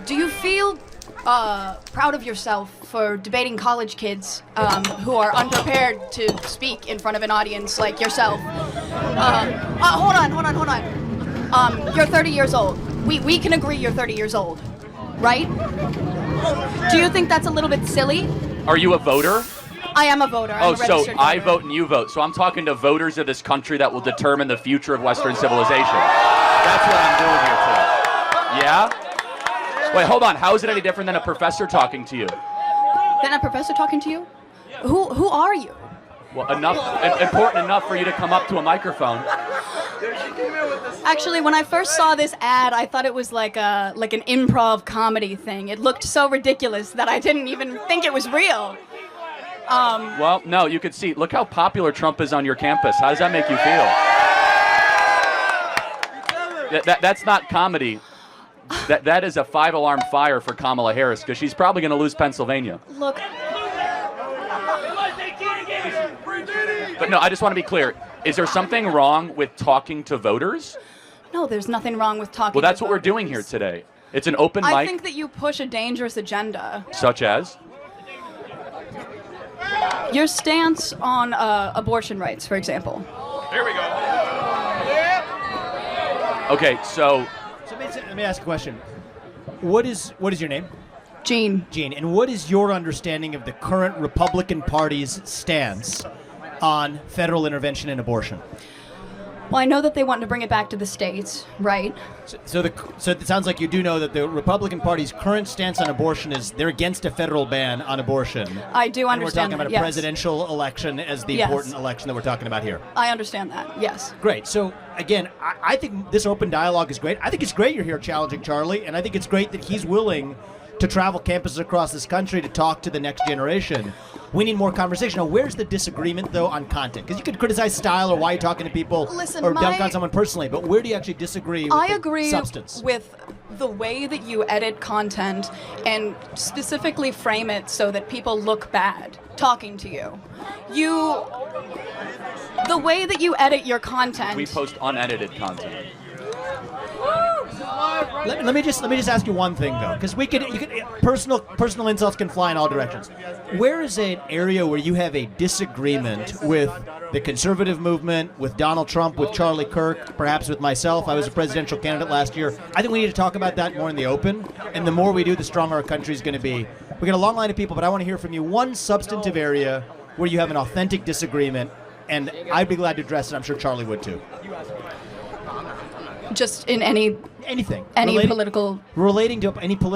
Do you feel proud of yourself for debating college kids who are unprepared to speak in front of an audience like yourself? Hold on. You're 30 years old. We can agree you're 30 years old, right? Do you think that's a little bit silly? Are you a voter? I am a voter. I'm a so registered I voter. vote and you vote. So I'm talking to voters of this country that will determine the future of Western civilization. That's what I'm doing here today. Yeah? Wait, hold on. How is it any different than a professor talking to you? Then a professor talking to you? Who are you? Well, important enough for you to come up to a microphone. Actually, when I first saw this ad, I thought it was like an improv comedy thing. It looked so ridiculous that I didn't even think it was real. Well, no, you could see. Look how popular Trump is on your campus. How does that make you feel? That's not comedy. That is a 5-alarm fire for Kamala Harris because she's probably going to lose Pennsylvania. Look. But no, I just want to be clear. Is there something wrong with talking to voters? No, there's nothing wrong with talking. Well, that's to what we're voters. doing here today. It's an open mic. I think that you push a dangerous agenda. Such as? Your stance on abortion rights, for example. Here we go. Okay, so let me ask a question. What is your name? Jean. Jean. And what is your understanding of the current Republican Party's stance on federal intervention in abortion? Well, I know that they want to bring it back to the states, right? So it sounds like you do know that the Republican Party's current stance on abortion is they're against a federal ban on abortion. I do And we're understand talking about that, a yes. presidential election as the Yes. important election that we're talking about here. I understand that, yes. Great. So, again, I think this open dialogue is great. I think it's great you're here challenging Charlie, and I think it's great that he's willing to travel campuses across this country to talk to the next generation. We need more conversation. Now, where's the disagreement, though, on content? Because you could criticize style or why you're talking to people Listen, or dunk on someone personally, but where do you actually disagree with I the agree substance? with the way that you edit content and specifically frame it so that people look bad talking to you. The way that you edit your content. we post unedited content. Let me just ask you one thing though, because personal insults can fly in all directions. Where is an area where you have a disagreement with the conservative movement, with Donald Trump, with Charlie Kirk, perhaps with myself? I was a presidential candidate last year. I think we need to talk about that more in the open, and the more we do, the stronger our country is going to be. We got a long line of people, but I want to hear from you one substantive area where you have an authentic disagreement, and I'd be glad to address it. I'm sure Charlie would too. Just in anything. Anything. Any political. Relating to any political.